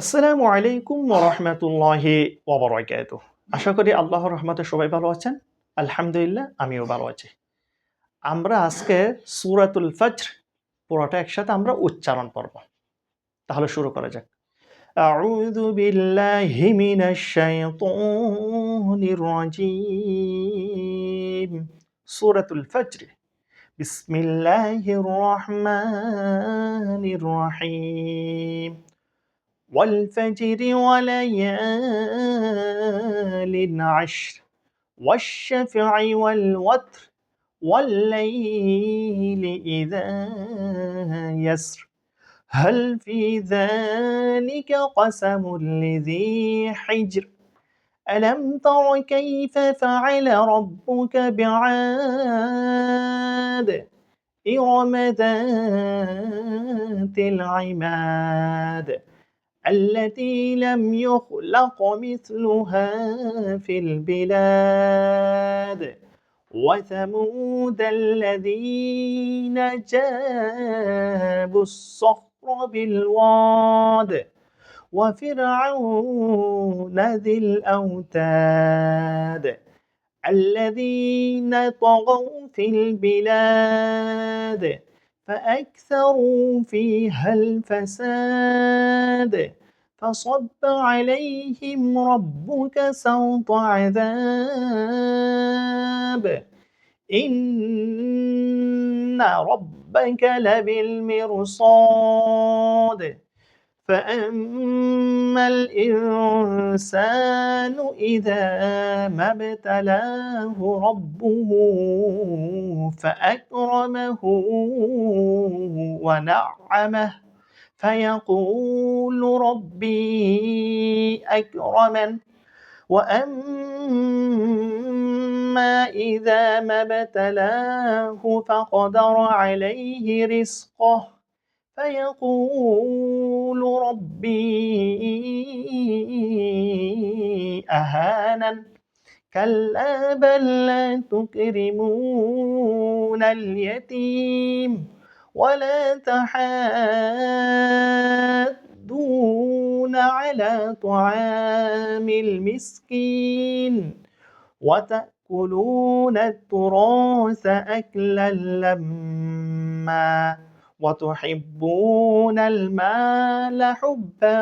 আসসালামু আলাইকুম ওয়া রাহমাতুল্লাহি ওয়া বারাকাতুহু। আশা করি আল্লাহর রহমতে সবাই ভালো আছেন। আলহামদুলিল্লাহ আমিও ভালো আছি। আমরা আজকে সূরাতুল ফজর পুরোটা একসাথে আমরা উচ্চারণ করব। তাহলে শুরু করা যাক। আউযু বিল্লাহি মিনাশ শাইতানির রাজীম। সূরাতুল ফজর। বিসমিল্লাহির রহমানির রহিম। والفجر وليال عشر والشفع والوتر والليل إذا يسر هل في ذلك قسم لذي حجر ألم تر كيف فعل ربك بعاد إرم ذات العماد التي لم يخلق مثلها في البلاد وثمود الذين جابوا الصخر بالواد وفرعون ذي الأوتاد الذين طغوا في البلاد فأكثروا فيها الفساد فصب عليهم ربك سوط عذاب إن ربك لبالمرصاد فأما الإنسان إذا ما ابتلاه ربه فأكرمه ونعمه فيقول ربي أكرمن وأما إذا ما ابتلاه فقدر عليه رزقه فيقول ربي أهانن كلا بل لا تكرمون اليتيم ولا تحاضون على طعام المسكين وتأكلون التراث أكلا لما وتحبون المال حبا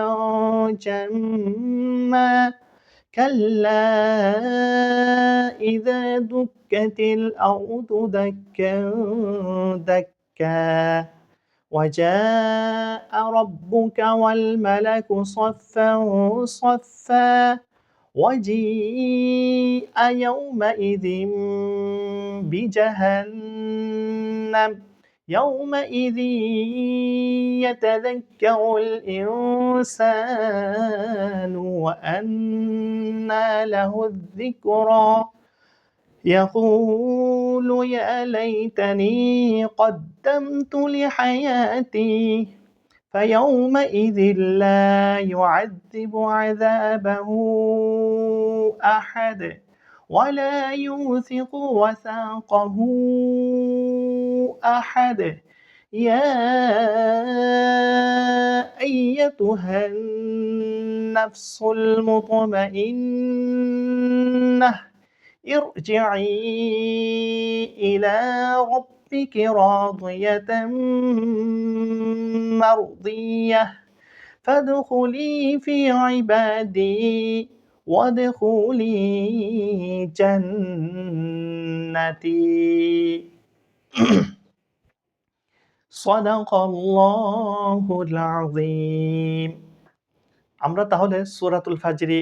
جما كلا إذا دكت الأرض دكا دكا وجاء ربك والملك صفا صفا وجيء يومئذ بجهنم يومئذ يتذكر الإنسان وأنى له الذكرى يقول يا ليتني قدمت لحياتي فيومئذ لا يعذب عذابه أحد ولا يوثق وثاقه أحد يا أيتها النفس المطمئنة ارجعي إلى ربك راضية مرضية فادخلي في عبادي وادخلي جنتي صدق الله العظيم। আমরা তাহলে সূরাতুল ফাজরি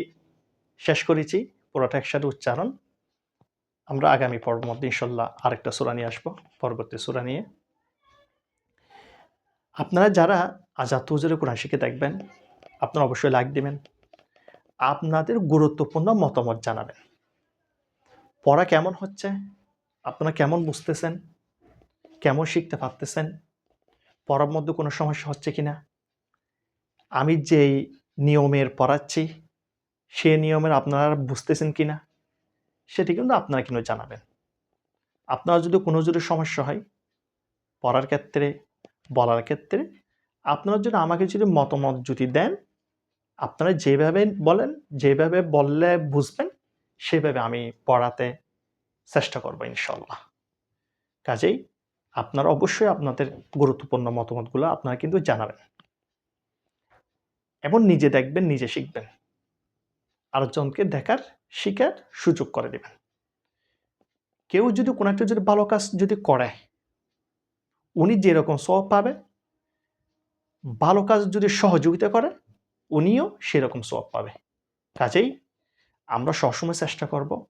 শেষ করেছি পুরোটা একসাথে উচ্চারণ। আমরা আগামী পর্বের মধ্যে ইনশাআল্লাহ আরেকটা সূরা নিয়ে আসবো, পরবর্তী সূরা নিয়ে। আপনারা যারা আজাদ হুজুরের কোরআন শিখে দেখবেন, আপনারা অবশ্যই লাইক দিবেন। আপনাদের গুরুত্বপূর্ণ মতামত জানাবেন। পড়া কেমন হচ্ছে? আপনারা কেমন বুঝতেছেন? কেমন শিখতে পারতেছেন? পড়ার মধ্যে কোনো সমস্যা হচ্ছে কিনা? আমি যেই নিয়মের পড়াচ্ছি, সে নিয়মের আপনারা বুঝতেছেন কিনা? সেটি কিন্তু আপনারা কিন্তু জানাবেন। আপনার যদি কোনো হুজুরের সমস্যা হয় পড়ার ক্ষেত্রে, বলার ক্ষেত্রে, আপনারা যদি আমাকে যদি মতামত যদি দেন, আপনারা যেভাবে বলেন, যেভাবে বললে বুঝবেন, সেভাবে আমি পড়াতে চেষ্টা করব ইনশাআল্লাহ। কাজেই আপনারা অবশ্যই আপনাদের গুরুত্বপূর্ণ মতামতগুলো আপনারা কিন্তু জানাবেন। এবং নিজে দেখবেন, নিজে শিখবেন। আরেকজনকে দেখার, শিখার সুযোগ করে দিবেন। কেউ যদি কোনো একটা যদি ভালো কাজ যদি করে, উনি যেরকম সওয়াব পাবে, ভালো কাজ যদি সহযোগিতা করে, উনিও সেরকম সওয়াব পাবে। কাজেই আমরা সবসময় চেষ্টা করব,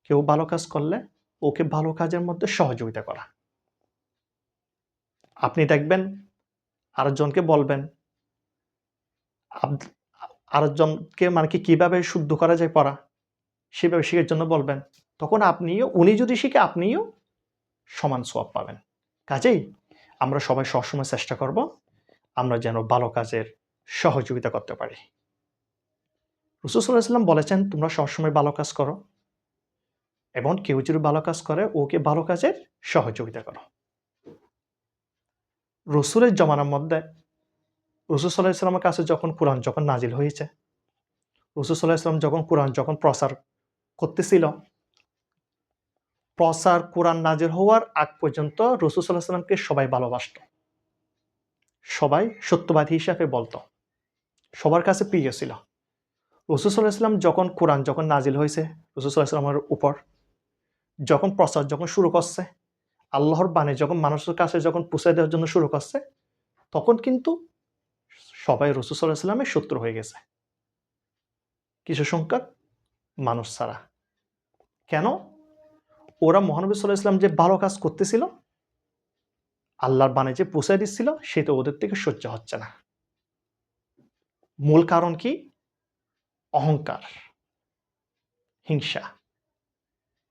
কেউ ভালো কাজ করলে ওকে ভালো কাজের মধ্যে সহযোগিতা করা। আপনি দেখবেন, আরেকজনকে বলবেন, আব আরেকজনকে মানে কিভাবে শুদ্ধ করা যায় পড়া, সেভাবে শেখার জন্য বলবেন। তখন উনি যদি শিখে আপনিও সমান সওয়াব পাবেন। কাজেই আমরা সবাই সবসময় চেষ্টা করব, আমরা যেন ভালো কাজের সহযোগিতা করতে পারি। রাসূল সাল্লাল্লাহু আলাইহি ওয়াসাল্লাম বলেছেন, তোমরা সবসময় ভালো কাজ করো এবং কেউ যদি ভালো কাজ করে, ওকে ভালো কাজের সহযোগিতা করো। রাসূলের জামানার মধ্যে রাসূল সাল্লাল্লাহু আলাইহি ওয়াসাল্লামের কাছে যখন কুরআন নাজিল হয়েছে, রাসূল সাল্লাল্লাহু আলাইহি ওয়াসাল্লাম যখন কুরআন প্রচার করতেছিল, কুরআন নাজিল হওয়ার আগ পর্যন্ত রাসূল সাল্লাল্লাহু আলাইহি ওয়াসাল্লামকে সবাই ভালোবাসত। সবাই সত্যবাদী হিসাবে বলত। সবার কাছে প্রিয় ছিল। রাসূল সাল্লাল্লাহু আলাইহি ওয়াসাল্লাম যখন কুরআন নাজিল হইছে, রাসূল সাল্লাল্লাহু আলাইহি ওয়াসাল্লামের উপর যখন প্রচার শুরু করছে, আল্লাহর বাণী যখন মানুষের কাছে পৌঁছে দেওয়ার জন্য শুরু করছে, তখন কিন্তু সবাই রাসূল সাল্লাল্লাহু আলাইহি ওয়াসাল্লামের শত্রু হয়ে গেছে। কিছু সংখ্যক মানুষ ছাড়া। কেন? ওরা মহানবী সাল্লাল্লাহু আলাইহি ওয়াসাল্লাম যে ভালো কাজ করতেছিল, আল্লাহর বাণী যে পৌঁছে দিচ্ছিল, সেটা ওদের থেকে সহ্য হচ্ছে না। মূল কারণ কি? অহংকার, হিংসা।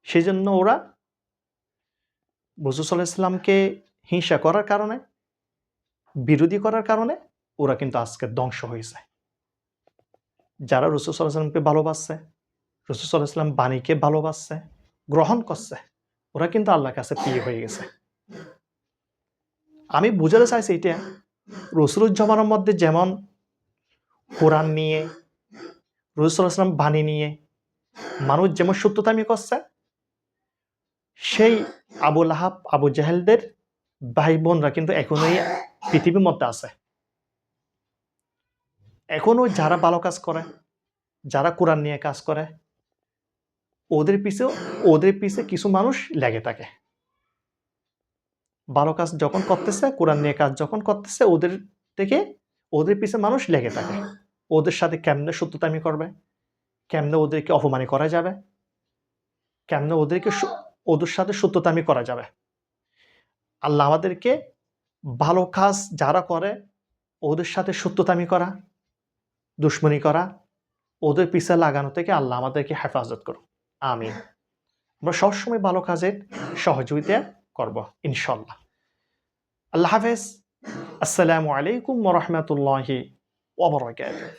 সেজন্য ওরা রাসূল সাল্লাল্লাহু আলাইহি ওয়াসাল্লামকে হিংসা করার কারণে, বিরোধী করার কারণে ওরা কিন্তু আজকে ধ্বংস হয়েছে। যারা রাসূল সাল্লাল্লাহু আলাইহি ওয়াসাল্লামকে ভালোবাসছে, রাসূল সাল্লাল্লাহু আলাইহি ওয়াসাল্লাম বাণীকে ভালোবাসছে, গ্রহণ করছে, ওরা কিন্তু আল্লাহর কাছে প্রিয় হয়ে গেছে। আমি বুঝাতে চাইছি এটা, রাসূলের জামানার মধ্যে যেমন কোরআন নিয়ে, রাসূল সাল্লাল্লাহু আলাইহি ওয়াসাল্লাম বাণী নিয়ে মানুষ যেমন সত্যতামি করছে, সেই আবু লাহাব, আবু জাহেলদের ভাই-বোনরা কিন্তু এখনো এই পৃথিবীর মধ্যে আছে। এখনো যারা ভালো কাজ করে, যারা কোরআন নিয়ে কাজ করে, ওদের পিছে কিছু মানুষ লেগে থাকে। ভালো কাজ যখন করতেছে, কোরআন নিয়ে কাজ যখন করতেছে, ওদের পিছে মানুষ লেগে থাকে। ওদের সাথে কেমনে সত্যতামি করবে, কেমনে ওদেরকে অপমান করা যাবে, কেমনে ওদের সাথে সত্যতামি করা যাবে। আল্লাহ আমাদেরকে ভালো কাজ যারা করে, ওদের সাথে সত্যতামি করা, দুশমনি করা, ওদের পিছে লাগানো থেকে আল্লাহ আমাদেরকে হেফাজত করুন। আমিন। আমরা সবসময় ভালো কাজের সহযোগিতা করব ইনশাআল্লাহ। আল্লাহ হাফেজ। আসসালামু আলাইকুম ওয়া রাহমাতুল্লাহি ওয়া বারাকাতুহু।